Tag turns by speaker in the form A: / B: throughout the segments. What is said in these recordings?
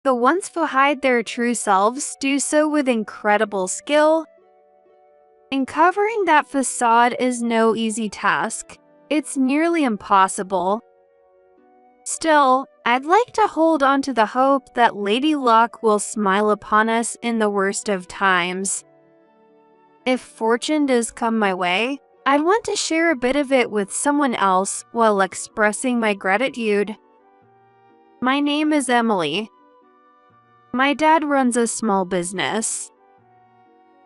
A: The ones who hide their true selves do so with incredible skill, and covering that facade is no easy task. It's nearly impossible. Still, I'd like to hold on to the hope that Lady Luck will smile upon us in the worst of times. If fortune does come my way, I want to share a bit of it with someone else while expressing my gratitude. My name is Emily. My dad runs a small business.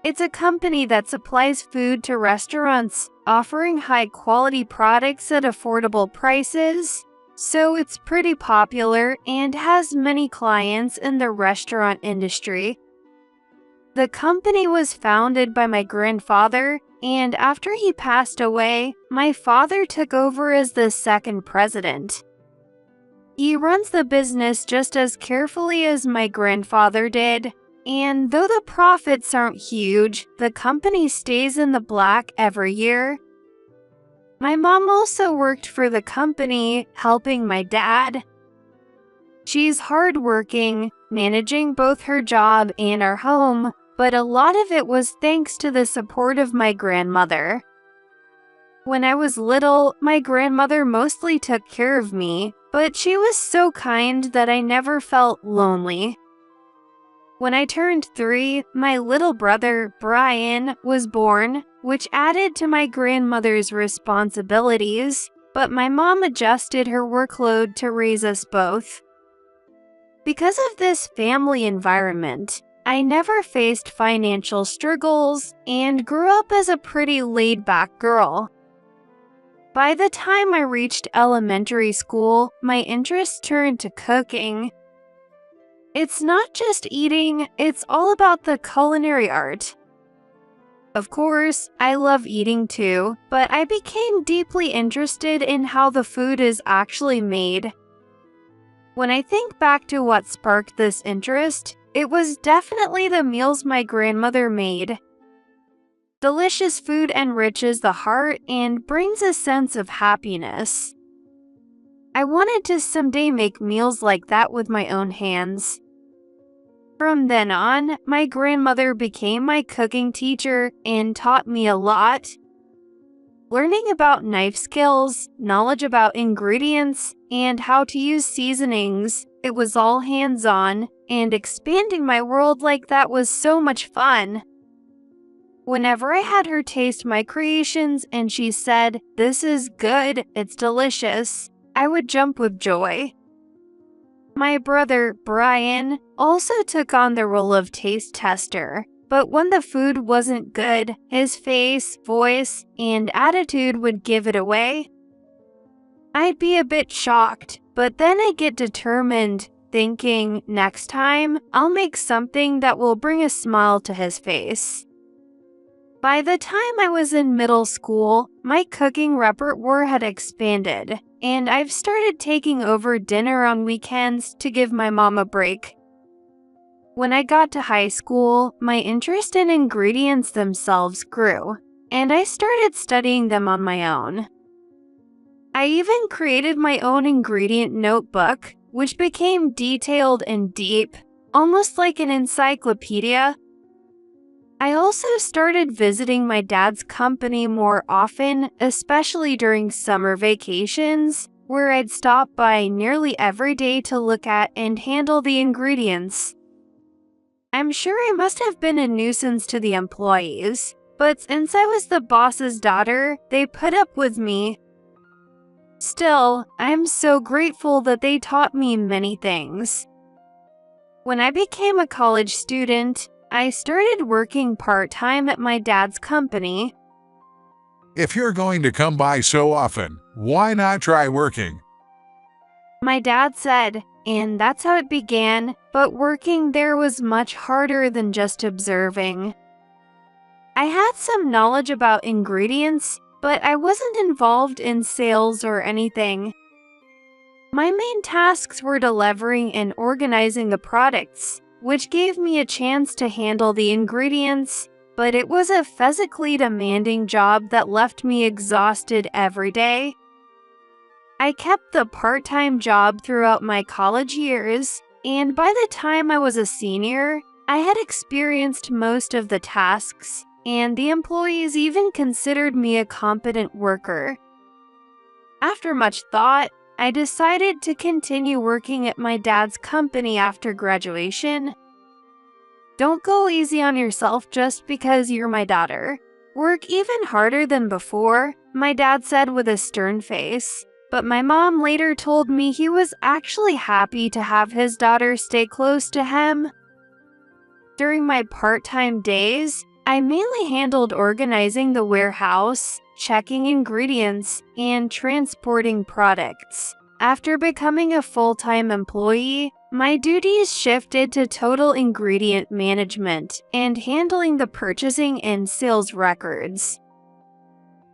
A: It's a company that supplies food to restaurants, offering high-quality products at affordable prices, so it's pretty popular and has many clients in the restaurant industry. The company was founded by my grandfather, and after he passed away, my father took over as the second president. He runs the business just as carefully as my grandfather did, and though the profits aren't huge, the company stays in the black every year. My mom also worked for the company, helping my dad. She's hardworking, managing both her job and our home, but a lot of it was thanks to the support of my grandmother. When I was little, my grandmother mostly took care of me, but she was so kind that I never felt lonely. When I turned 3, my little brother, Brian, was born, which added to my grandmother's responsibilities, but my mom adjusted her workload to raise us both. Because of this family environment, I never faced financial struggles and grew up as a pretty laid-back girl. By the time I reached elementary school, my interest turned to cooking. It's not just eating, it's all about the culinary art. Of course, I love eating too, but I became deeply interested in how the food is actually made. When I think back to what sparked this interest, it was definitely the meals my grandmother made. Delicious food enriches the heart and brings a sense of happiness. I wanted to someday make meals like that with my own hands. From then on, my grandmother became my cooking teacher and taught me a lot. Learning about knife skills, knowledge about ingredients, and how to use seasonings, it was all hands-on, and expanding my world like that was so much fun. Whenever I had her taste my creations and she said, "This is good, it's delicious," I would jump with joy. My brother, Brian, also took on the role of taste tester, but when the food wasn't good, his face, voice, and attitude would give it away. I'd be a bit shocked, but then I'd get determined, thinking, next time, I'll make something that will bring a smile to his face. By the time I was in middle school, my cooking repertoire had expanded, and I've started taking over dinner on weekends to give my mom a break. When I got to high school, my interest in ingredients themselves grew, and I started studying them on my own. I even created my own ingredient notebook, which became detailed and deep, almost like an encyclopedia. I also started visiting my dad's company more often, especially during summer vacations, where I'd stop by nearly every day to look at and handle the ingredients. I'm sure I must have been a nuisance to the employees, but since I was the boss's daughter, they put up with me. Still, I'm so grateful that they taught me many things. When I became a college student, I started working part-time at my dad's company.
B: If you're going to come by so often, why not try working?
A: My dad said, and that's how it began, but working there was much harder than just observing. I had some knowledge about ingredients, but I wasn't involved in sales or anything. My main tasks were delivering and organizing the products, which gave me a chance to handle the ingredients, but it was a physically demanding job that left me exhausted every day. I kept the part-time job throughout my college years, and by the time I was a senior, I had experienced most of the tasks, and the employees even considered me a competent worker. After much thought, I decided to continue working at my dad's company after graduation. Don't go easy on yourself just because you're my daughter. Work even harder than before, my dad said with a stern face. But my mom later told me he was actually happy to have his daughter stay close to him. During my part-time days, I mainly handled organizing the warehouse, checking ingredients, and transporting products. After becoming a full-time employee, my duties shifted to total ingredient management and handling the purchasing and sales records.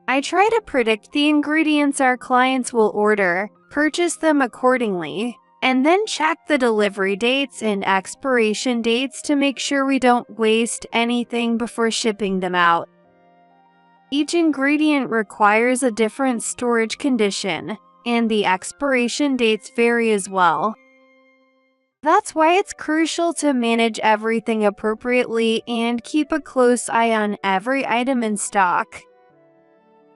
A: I try to predict the ingredients our clients will order, purchase them accordingly, and then check the delivery dates and expiration dates to make sure we don't waste anything before shipping them out. Each ingredient requires a different storage condition, and the expiration dates vary as well. That's why it's crucial to manage everything appropriately and keep a close eye on every item in stock.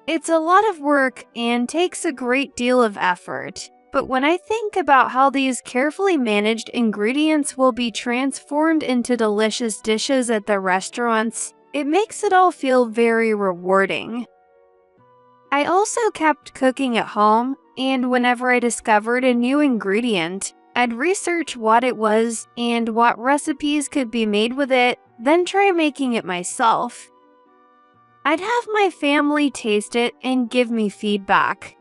A: It's a lot of work and takes a great deal of effort, but when I think about how these carefully managed ingredients will be transformed into delicious dishes at the restaurants, it makes it all feel very rewarding. I also kept cooking at home, and whenever I discovered a new ingredient, I'd research what it was and what recipes could be made with it, then try making it myself. I'd have my family taste it and give me feedback.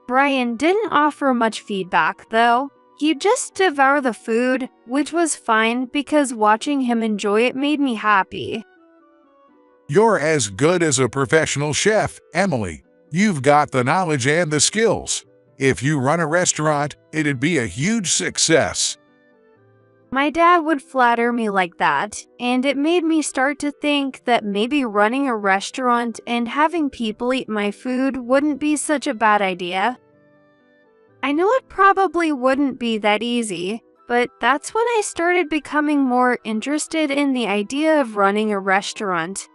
A: Brian didn't offer much feedback, though. He'd just devour the food, which was fine because watching him enjoy it made me happy.
B: You're as good as a professional chef, Emily. You've got the knowledge and the skills. If you run a restaurant, it'd be a huge success.
A: My dad would flatter me like that, and it made me start to think that maybe running a restaurant and having people eat my food wouldn't be such a bad idea. I know it probably wouldn't be that easy, but that's when I started becoming more interested in the idea of running a restaurant.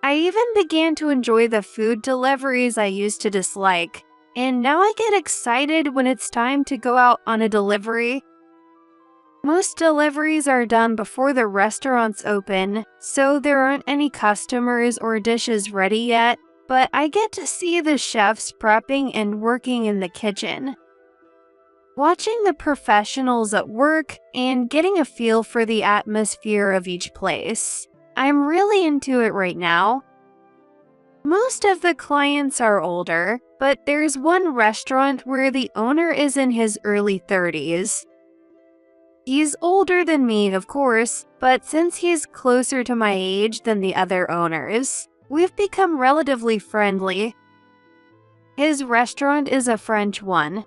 A: I even began to enjoy the food deliveries I used to dislike, and now I get excited when it's time to go out on a delivery. Most deliveries are done before the restaurants open, so there aren't any customers or dishes ready yet, but I get to see the chefs prepping and working in the kitchen. Watching the professionals at work and getting a feel for the atmosphere of each place. I'm really into it right now. Most of the clients are older, but there's one restaurant where the owner is in his early 30s. He's older than me, of course, but since he's closer to my age than the other owners, we've become relatively friendly. His restaurant is a French one.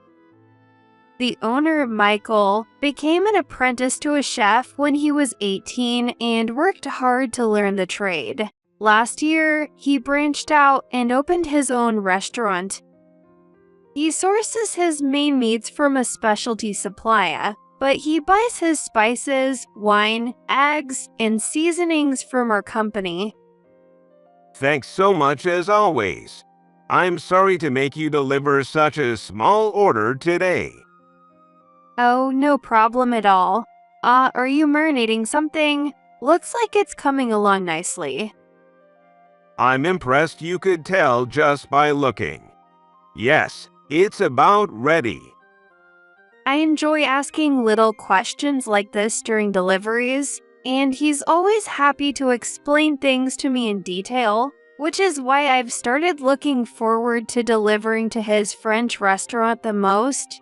A: The owner, Michael, became an apprentice to a chef when he was 18 and worked hard to learn the trade. Last year, he branched out and opened his own restaurant. He sources his main meats from a specialty supplier, but he buys his spices, wine, eggs, and seasonings from our company.
C: Thanks so much as always. I'm sorry to make you deliver such a small order today.
A: Oh, no problem at all. Are you marinating something? Looks like it's coming along nicely.
C: I'm impressed you could tell just by looking. Yes, it's about ready.
A: I enjoy asking little questions like this during deliveries, and he's always happy to explain things to me in detail, which is why I've started looking forward to delivering to his French restaurant the most.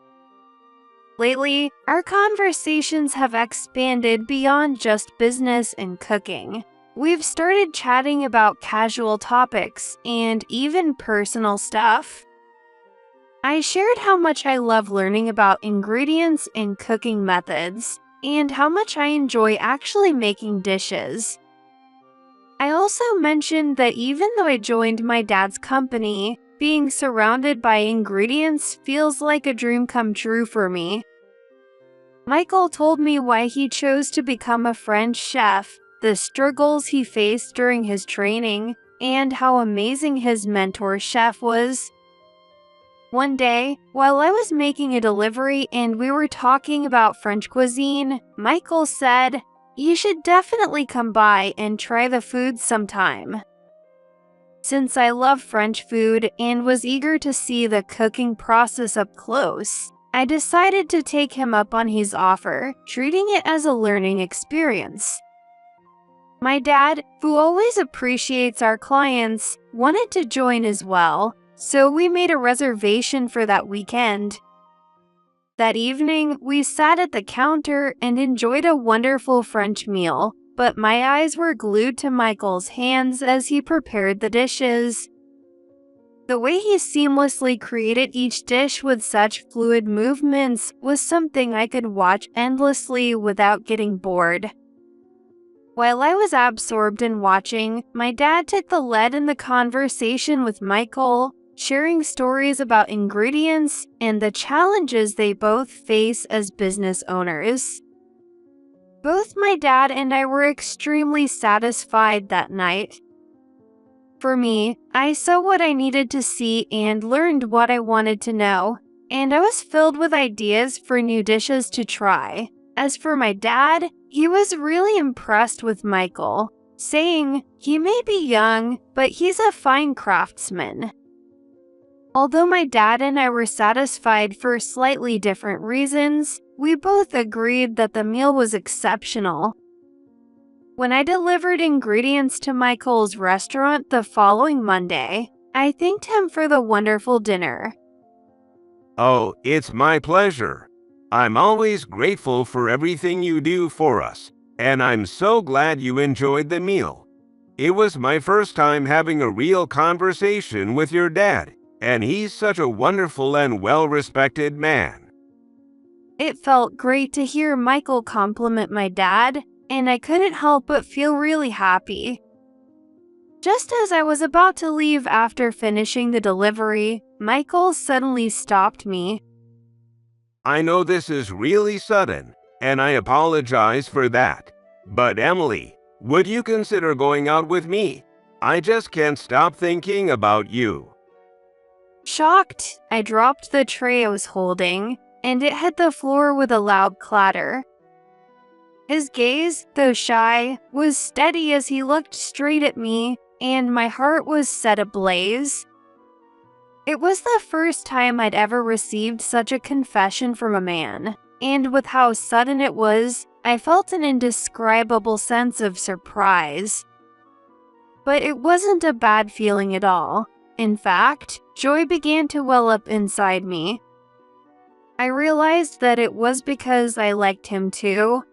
A: Lately, our conversations have expanded beyond just business and cooking. We've started chatting about casual topics and even personal stuff. I shared how much I love learning about ingredients and cooking methods, and how much I enjoy actually making dishes. I also mentioned that even though I joined my dad's company, being surrounded by ingredients feels like a dream come true for me. Michael told me why he chose to become a French chef, the struggles he faced during his training, and how amazing his mentor chef was. One day, while I was making a delivery and we were talking about French cuisine, Michael said, "You should definitely come by and try the food sometime." Since I love French food and was eager to see the cooking process up close, I decided to take him up on his offer, treating it as a learning experience. My dad, who always appreciates our clients, wanted to join as well, so we made a reservation for that weekend. That evening, we sat at the counter and enjoyed a wonderful French meal, but my eyes were glued to Michael's hands as he prepared the dishes. The way he seamlessly created each dish with such fluid movements was something I could watch endlessly without getting bored. While I was absorbed in watching, my dad took the lead in the conversation with Michael, sharing stories about ingredients and the challenges they both face as business owners. Both my dad and I were extremely satisfied that night. For me, I saw what I needed to see and learned what I wanted to know, and I was filled with ideas for new dishes to try. As for my dad, he was really impressed with Michael, saying, "He may be young, but he's a fine craftsman." Although my dad and I were satisfied for slightly different reasons, we both agreed that the meal was exceptional. When I delivered ingredients to Michael's restaurant the following Monday, I thanked him for the wonderful dinner.
C: Oh, it's my pleasure. I'm always grateful for everything you do for us, and I'm so glad you enjoyed the meal. It was my first time having a real conversation with your dad, and he's such a wonderful and well-respected man.
A: It felt great to hear Michael compliment my dad, and I couldn't help but feel really happy. Just as I was about to leave after finishing the delivery, Michael suddenly stopped me.
C: I know this is really sudden, and I apologize for that. But Emily, would you consider going out with me? I just can't stop thinking about you.
A: Shocked, I dropped the tray I was holding, and it hit the floor with a loud clatter. His gaze, though shy, was steady as he looked straight at me, and my heart was set ablaze. It was the first time I'd ever received such a confession from a man, and with how sudden it was, I felt an indescribable sense of surprise. But it wasn't a bad feeling at all. In fact, joy began to well up inside me. I realized that it was because I liked him too.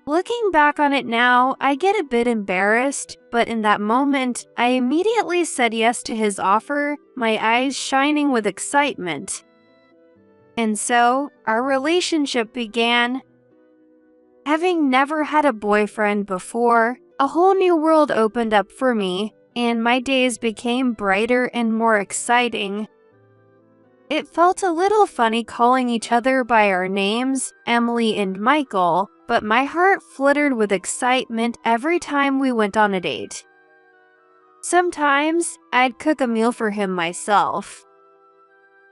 A: Looking back on it now, I get a bit embarrassed, but in that moment, I immediately said yes to his offer, my eyes shining with excitement. And so, our relationship began. Having never had a boyfriend before, a whole new world opened up for me, and my days became brighter and more exciting. It felt a little funny calling each other by our names, Emily and Michael, but my heart fluttered with excitement every time we went on a date. Sometimes, I'd cook a meal for him myself.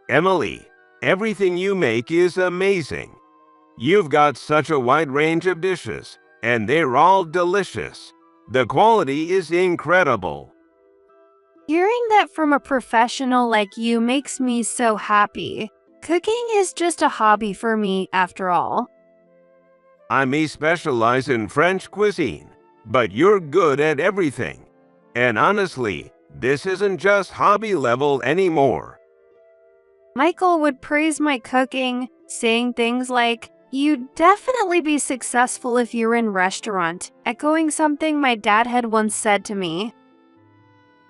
C: Emily, everything you make is amazing. You've got such a wide range of dishes, and they're all delicious. The quality is incredible.
A: Hearing that from a professional like you makes me so happy. Cooking is just a hobby for me, after all.
C: I may specialize in French cuisine, but you're good at everything. And honestly, this isn't just hobby level anymore.
A: Michael would praise my cooking, saying things like, "You'd definitely be successful if you're in restaurant," echoing something my dad had once said to me.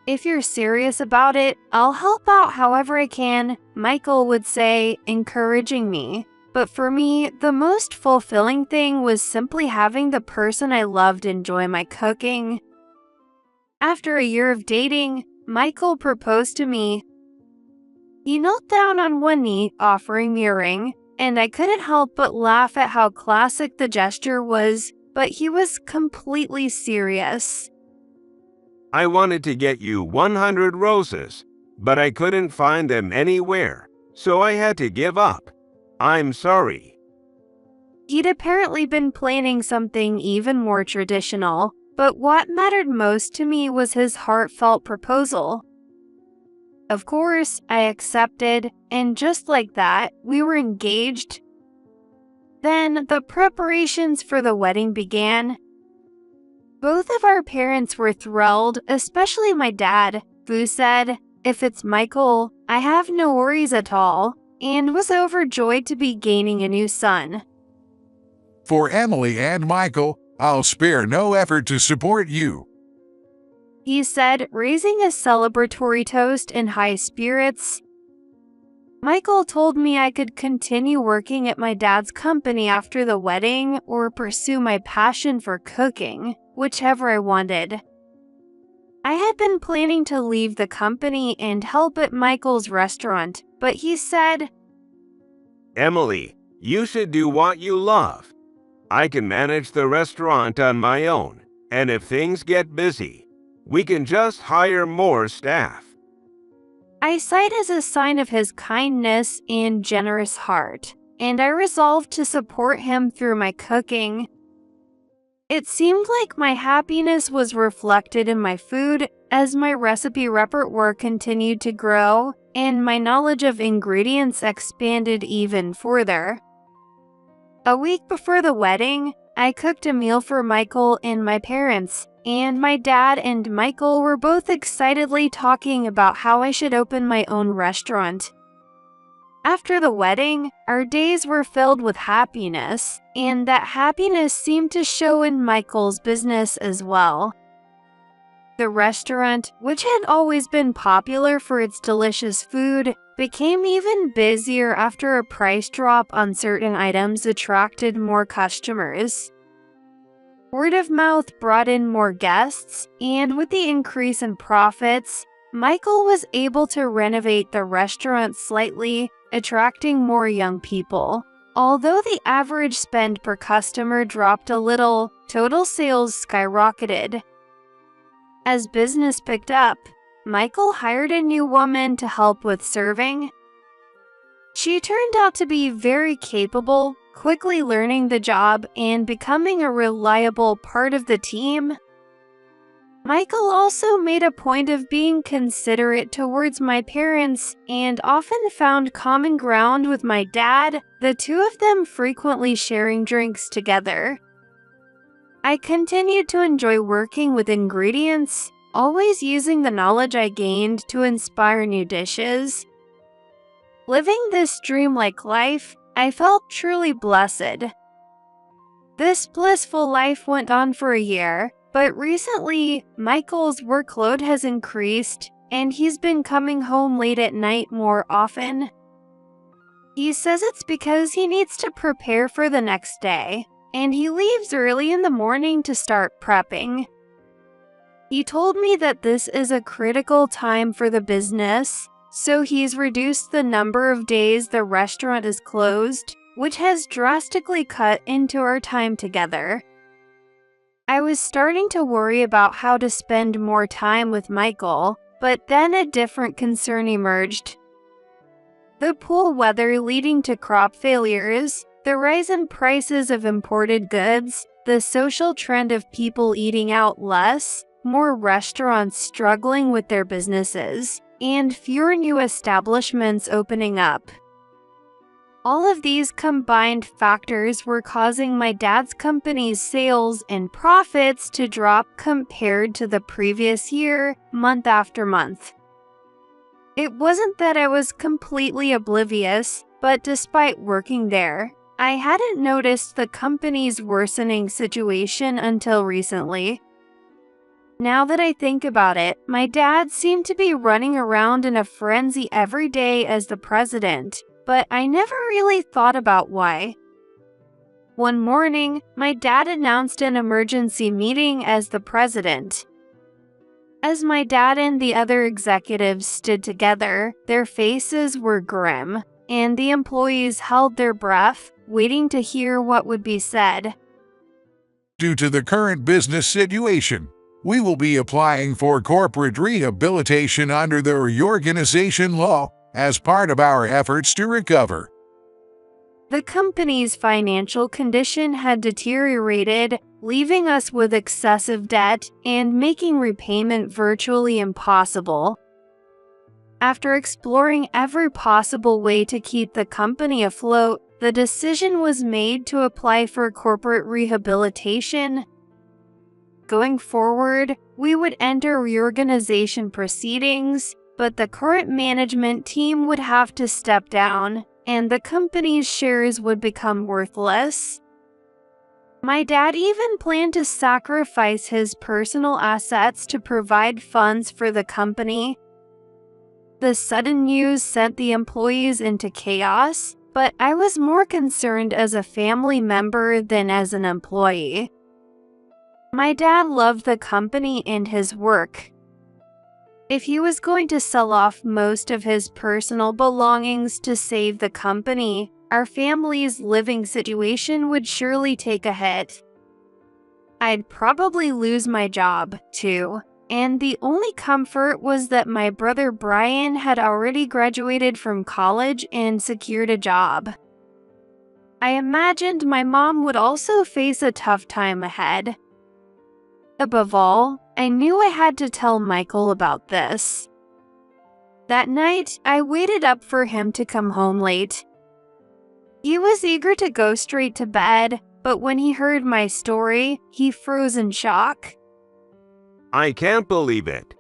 A: "If you're serious about it, I'll help out however I can," Michael would say, encouraging me. But for me, the most fulfilling thing was simply having the person I loved enjoy my cooking. After a year of dating, Michael proposed to me. He knelt down on one knee, offering me a ring, and I couldn't help but laugh at how classic the gesture was, but he was completely serious.
C: I wanted to get you 100 roses, but I couldn't find them anywhere, so I had to give up. I'm sorry.
A: He'd apparently been planning something even more traditional, but what mattered most to me was his heartfelt proposal. Of course, I accepted, and just like that, we were engaged. Then the preparations for the wedding began. Both of our parents were thrilled, especially my dad, who said, "If it's Michael, I have no worries at all," and was overjoyed to be gaining a new son.
B: For Emily and Michael, I'll spare no effort to support you.
A: He said, raising a celebratory toast in high spirits. Michael told me I could continue working at my dad's company after the wedding or pursue my passion for cooking, whichever I wanted. I had been planning to leave the company and help at Michael's restaurant, but he said,
C: Emily, you should do what you love. I can manage the restaurant on my own, and if things get busy, we can just hire more staff.
A: I saw it as a sign of his kindness and generous heart, and I resolved to support him through my cooking. It seemed like my happiness was reflected in my food as my recipe repertoire continued to grow and my knowledge of ingredients expanded even further. A week before the wedding, I cooked a meal for Michael and my parents, and my dad and Michael were both excitedly talking about how I should open my own restaurant. After the wedding, our days were filled with happiness, and that happiness seemed to show in Michael's business as well. The restaurant, which had always been popular for its delicious food, became even busier after a price drop on certain items attracted more customers. Word of mouth brought in more guests, and with the increase in profits, Michael was able to renovate the restaurant slightly, attracting more young people. Although the average spend per customer dropped a little, total sales skyrocketed. As business picked up, Michael hired a new woman to help with serving. She turned out to be very capable, quickly learning the job and becoming a reliable part of the team. Michael also made a point of being considerate towards my parents and often found common ground with my dad, the two of them frequently sharing drinks together. I continued to enjoy working with ingredients, always using the knowledge I gained to inspire new dishes. Living this dreamlike life, I felt truly blessed. This blissful life went on for a year, but recently, Michael's workload has increased, and he's been coming home late at night more often. He says it's because he needs to prepare for the next day, and he leaves early in the morning to start prepping. He told me that this is a critical time for the business, so he's reduced the number of days the restaurant is closed, which has drastically cut into our time together. I was starting to worry about how to spend more time with Michael, but then a different concern emerged. The poor weather leading to crop failures, the rise in prices of imported goods, the social trend of people eating out less, more restaurants struggling with their businesses, and fewer new establishments opening up. All of these combined factors were causing my dad's company's sales and profits to drop compared to the previous year, month after month. It wasn't that I was completely oblivious, but despite working there, I hadn't noticed the company's worsening situation until recently. Now that I think about it, my dad seemed to be running around in a frenzy every day as the president, but I never really thought about why. One morning, my dad announced an emergency meeting as the president. As my dad and the other executives stood together, their faces were grim, and the employees held their breath, waiting to hear what would be said.
B: Due to the current business situation, we will be applying for corporate rehabilitation under the reorganization law as part of our efforts to recover.
A: The company's financial condition had deteriorated, leaving us with excessive debt and making repayment virtually impossible. After exploring every possible way to keep the company afloat, the decision was made to apply for corporate rehabilitation. Going forward, we would enter reorganization proceedings, but the current management team would have to step down, and the company's shares would become worthless. My dad even planned to sacrifice his personal assets to provide funds for the company. The sudden news sent the employees into chaos, but I was more concerned as a family member than as an employee. My dad loved the company and his work. If he was going to sell off most of his personal belongings to save the company, our family's living situation would surely take a hit. I'd probably lose my job, too, and the only comfort was that my brother Brian had already graduated from college and secured a job. I imagined my mom would also face a tough time ahead. Above all, I knew I had to tell Michael about this. That night, I waited up for him to come home late. He was eager to go straight to bed, but when he heard my story, he froze in shock.
C: I can't believe it.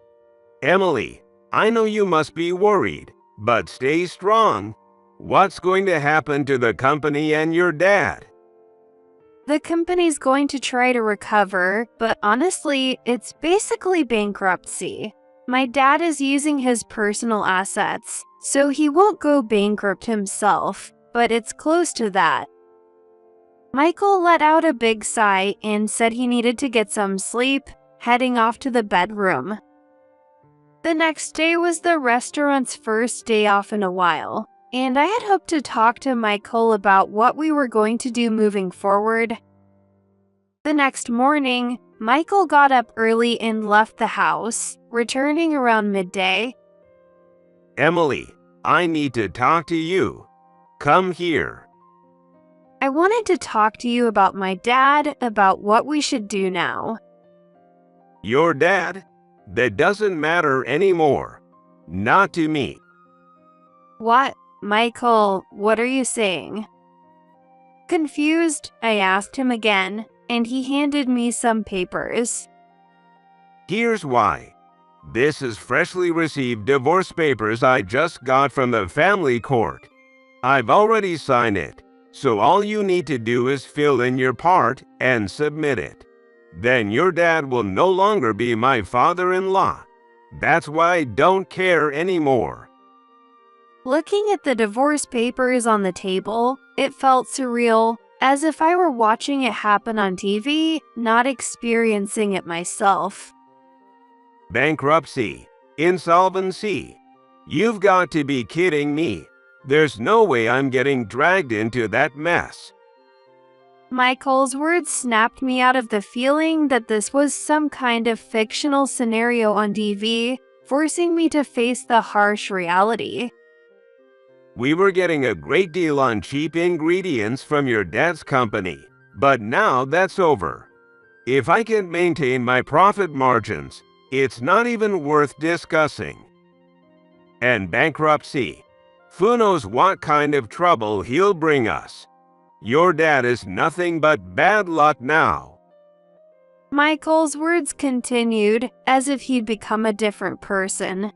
C: Emily, I know you must be worried, but stay strong. What's going to happen to the company and your dad?
A: The company's going to try to recover, but honestly, it's basically bankruptcy. My dad is using his personal assets, so he won't go bankrupt himself, but it's close to that. Michael let out a big sigh and said he needed to get some sleep, heading off to the bedroom. The next day was the restaurant's first day off in a while, and I had hoped to talk to Michael about what we were going to do moving forward. The next morning, Michael got up early and left the house, returning around midday.
C: Emily, I need to talk to you. Come here.
A: I wanted to talk to you about my dad, about what we should do now.
C: Your dad? That doesn't matter anymore. Not to me.
A: What? Michael, what are you saying? Confused, I asked him again, and he handed me some papers.
C: Here's why. This is freshly received divorce papers I just got from the family court. I've already signed it, so all you need to do is fill in your part and submit it. Then your dad will no longer be my father-in-law. That's why I don't care anymore.
A: Looking at the divorce papers on the table, it felt surreal, as if I were watching it happen on TV, not experiencing it myself.
C: Bankruptcy, insolvency. You've got to be kidding me. There's no way I'm getting dragged into that mess.
A: Michael's words snapped me out of the feeling that this was some kind of fictional scenario on TV, forcing me to face the harsh reality.
C: We were getting a great deal on cheap ingredients from your dad's company, but now that's over. If I can maintain my profit margins, it's not even worth discussing. And bankruptcy. Who knows what kind of trouble he'll bring us. Your dad is nothing but bad luck now.
A: Michael's words continued, as if he'd become a different person.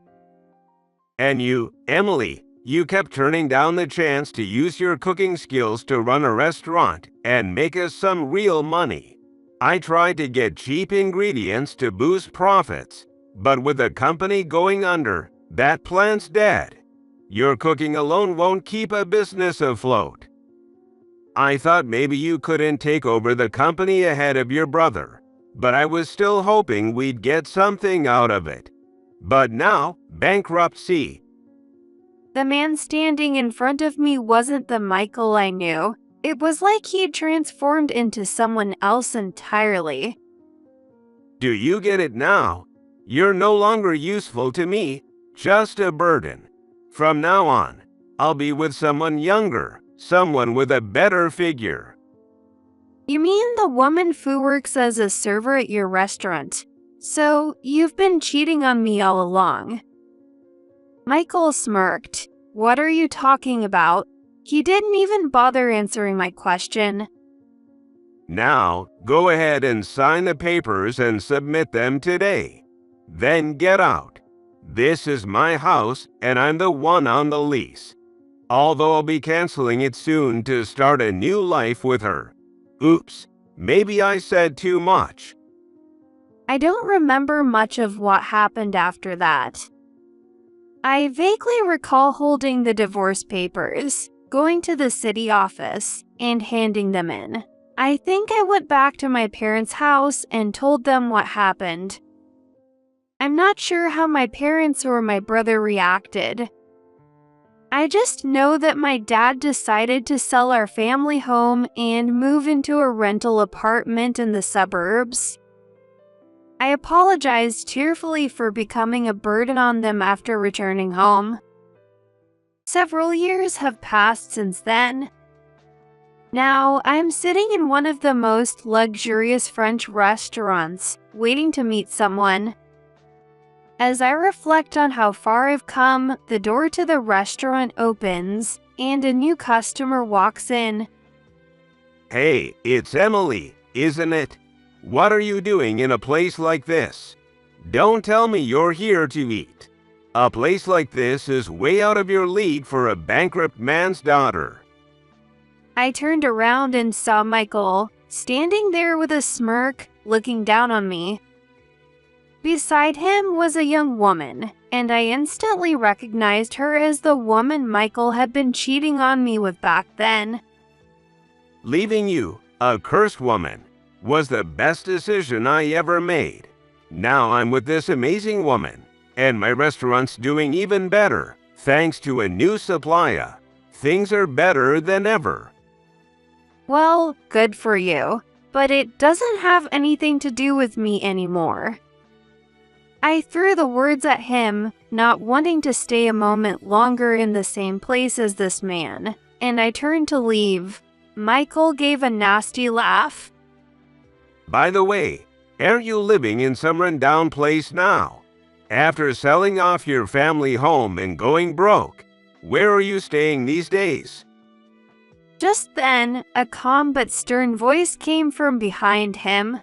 C: And you, Emily, you kept turning down the chance to use your cooking skills to run a restaurant and make us some real money. I tried to get cheap ingredients to boost profits, but with the company going under, that plan's dead. Your cooking alone won't keep a business afloat. I thought maybe you couldn't take over the company ahead of your brother, but I was still hoping we'd get something out of it. But now, bankruptcy.
A: The man standing in front of me wasn't the Michael I knew. It was like he'd transformed into someone else entirely.
C: Do you get it now? You're no longer useful to me, just a burden. From now on, I'll be with someone younger, someone with a better figure.
A: You mean the woman who works as a server at your restaurant? So, you've been cheating on me all along. Michael smirked. What are you talking about? He didn't even bother answering my question.
C: Now, go ahead and sign the papers and submit them today. Then get out. This is my house and I'm the one on the lease. Although I'll be canceling it soon to start a new life with her. Oops, maybe I said too much.
A: I don't remember much of what happened after that. I vaguely recall holding the divorce papers, going to the city office, and handing them in. I think I went back to my parents' house and told them what happened. I'm not sure how my parents or my brother reacted. I just know that my dad decided to sell our family home and move into a rental apartment in the suburbs. I apologized tearfully for becoming a burden on them after returning home. Several years have passed since then. Now, I'm sitting in one of the most luxurious French restaurants, waiting to meet someone. As I reflect on how far I've come, the door to the restaurant opens, and a new customer walks in.
C: Hey, it's Emily, isn't it? What are you doing in a place like this? Don't tell me you're here to eat. A place like this is way out of your league for a bankrupt man's daughter.
A: I turned around and saw Michael, standing there with a smirk, looking down on me. Beside him was a young woman, and I instantly recognized her as the woman Michael had been cheating on me with back then.
C: Leaving you, a cursed woman, was the best decision I ever made. Now I'm with this amazing woman, and my restaurant's doing even better, thanks to a new supplier. Things are better than ever.
A: Well, good for you, but it doesn't have anything to do with me anymore. I threw the words at him, not wanting to stay a moment longer in the same place as this man, and I turned to leave. Michael gave a nasty laugh.
C: By the way, are you living in some rundown place now? After selling off your family home and going broke, where are you staying these days?
A: Just then, a calm but stern voice came from behind him.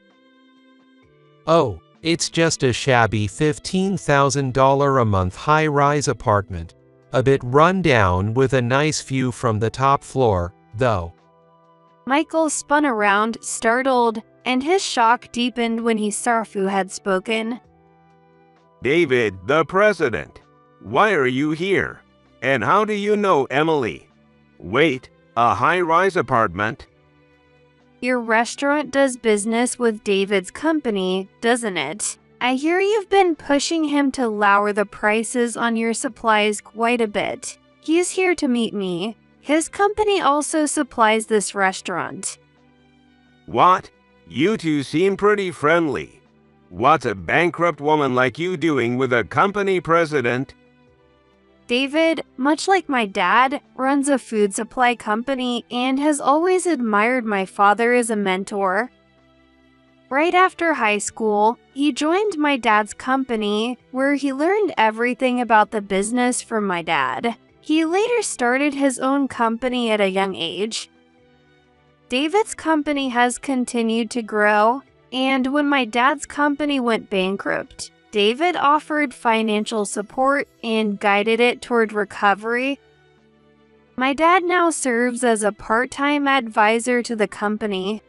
D: Oh, it's just a shabby $15,000 a month high-rise apartment. A bit run down with a nice view from the top floor, though.
A: Michael spun around, startled, and his shock deepened when he saw who had spoken.
C: David, the president. Why are you here? And how do you know Emily? Wait, a high-rise apartment?
A: Your restaurant does business with David's company, doesn't it? I hear you've been pushing him to lower the prices on your supplies quite a bit. He's here to meet me. His company also supplies this restaurant.
C: What? You two seem pretty friendly. What's a bankrupt woman like you doing with a company president?
A: David, much like my dad, runs a food supply company and has always admired my father as a mentor. Right after high school, he joined my dad's company, where he learned everything about the business from my dad. He later started his own company at a young age. David's company has continued to grow, and when my dad's company went bankrupt, David offered financial support and guided it toward recovery. My dad now serves as a part-time advisor to the company.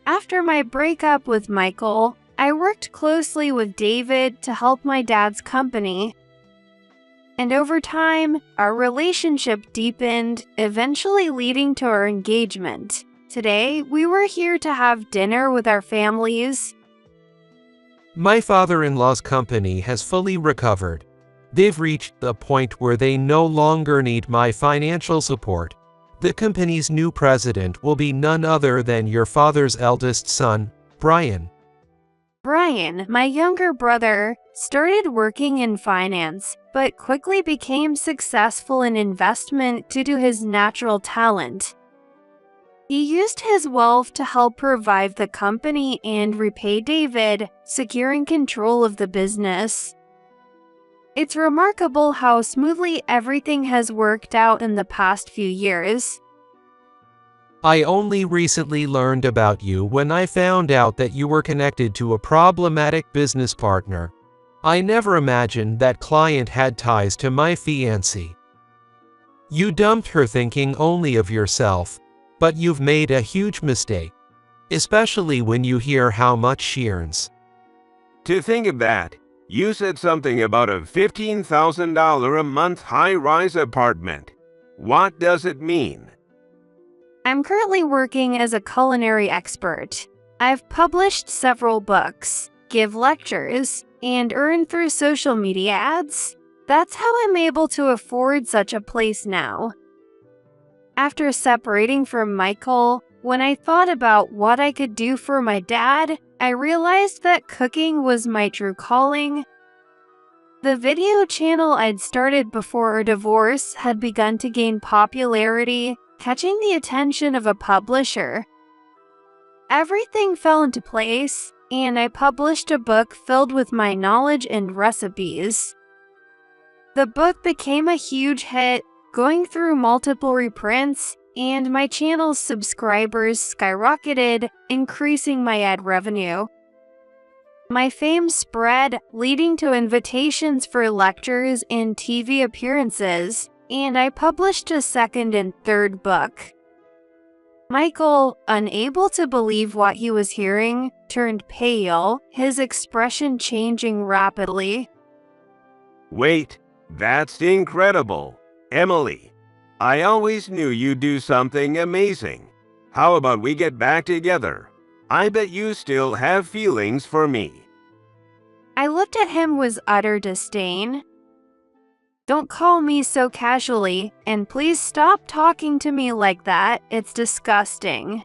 A: After my breakup with Michael, I worked closely with David to help my dad's company. And over time, our relationship deepened, eventually leading to our engagement. Today, we were here to have dinner with our families.
D: My father-in-law's company has fully recovered. They've reached the point where they no longer need my financial support. The company's new president will be none other than your father's eldest son, Brian.
A: Brian, my younger brother, started working in finance, but quickly became successful in investment due to his natural talent. He used his wealth to help revive the company and repay David, securing control of the business. It's remarkable how smoothly everything has worked out in the past few years.
D: I only recently learned about you when I found out that you were connected to a problematic business partner. I never imagined that client had ties to my fiancée. You dumped her thinking only of yourself, but you've made a huge mistake, especially when you hear how much she earns.
C: To think of that, you said something about a $15,000 a month high-rise apartment. What does it mean?
A: I'm currently working as a culinary expert. I've published several books, give lectures, and earn through social media ads. That's how I'm able to afford such a place now. After separating from Michael, when I thought about what I could do for my dad, I realized that cooking was my true calling. The video channel I'd started before our divorce had begun to gain popularity, catching the attention of a publisher. Everything fell into place, and I published a book filled with my knowledge and recipes. The book became a huge hit, going through multiple reprints, and my channel's subscribers skyrocketed, increasing my ad revenue. My fame spread, leading to invitations for lectures and TV appearances, and I published a second and third book. Michael, unable to believe what he was hearing, turned pale, his expression changing rapidly.
C: Wait, that's incredible. Emily, I always knew you'd do something amazing. How about we get back together? I bet you still have feelings for me.
A: I looked at him with utter disdain. Don't call me so casually, and please stop talking to me like that. It's disgusting.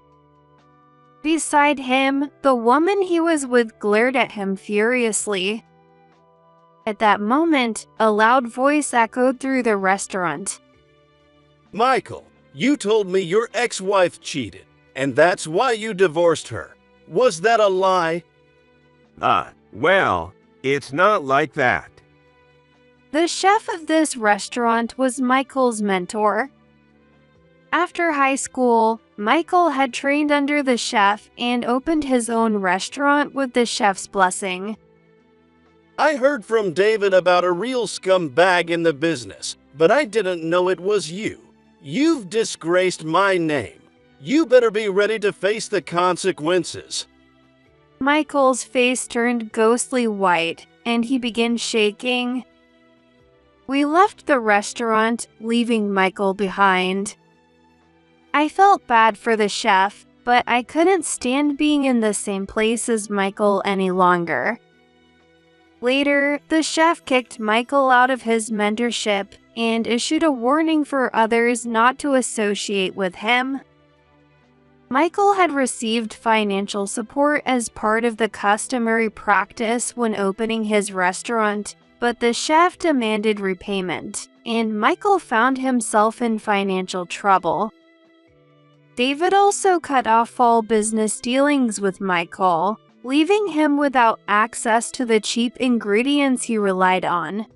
A: Beside him, the woman he was with glared at him furiously. At that moment, a loud voice echoed through the restaurant.
E: Michael, you told me your ex-wife cheated, and that's why you divorced her. Was that a lie?
C: Well, it's not like that.
A: The chef of this restaurant was Michael's mentor. After high school, Michael had trained under the chef and opened his own restaurant with the chef's blessing.
E: I heard from David about a real scumbag in the business, but I didn't know it was you. You've disgraced my name. You better be ready to face the consequences.
A: Michael's face turned ghostly white, and he began shaking. We left the restaurant, leaving Michael behind. I felt bad for the chef, but I couldn't stand being in the same place as Michael any longer. Later, the chef kicked Michael out of his mentorship and issued a warning for others not to associate with him. Michael had received financial support as part of the customary practice when opening his restaurant, but the chef demanded repayment, and Michael found himself in financial trouble. David also cut off all business dealings with Michael, leaving him without access to the cheap ingredients he relied on.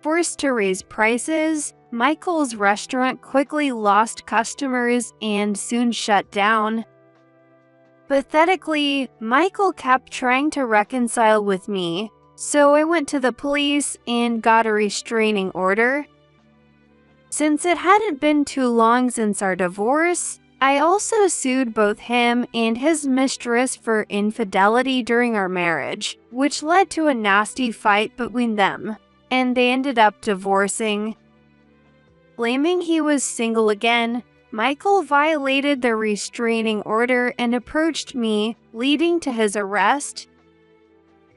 A: Forced to raise prices, Michael's restaurant quickly lost customers and soon shut down. Pathetically, Michael kept trying to reconcile with me, so I went to the police and got a restraining order. Since it hadn't been too long since our divorce, I also sued both him and his mistress for infidelity during our marriage, which led to a nasty fight between them, and they ended up divorcing. Claiming he was single again, Michael violated the restraining order and approached me, leading to his arrest.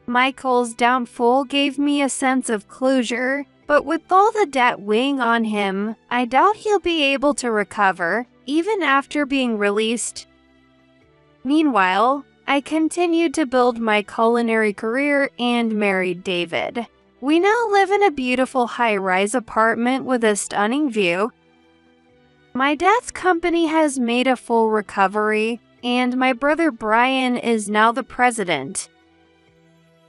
A: Michael's downfall gave me a sense of closure, but with all the debt weighing on him, I doubt he'll be able to recover, even after being released. Meanwhile, I continued to build my culinary career and married David. We now live in a beautiful high-rise apartment with a stunning view. My dad's company has made a full recovery, and my brother Brian is now the president.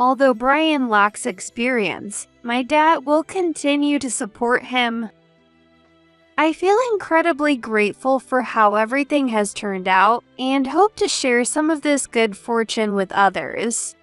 A: Although Brian lacks experience, my dad will continue to support him. I feel incredibly grateful for how everything has turned out and hope to share some of this good fortune with others.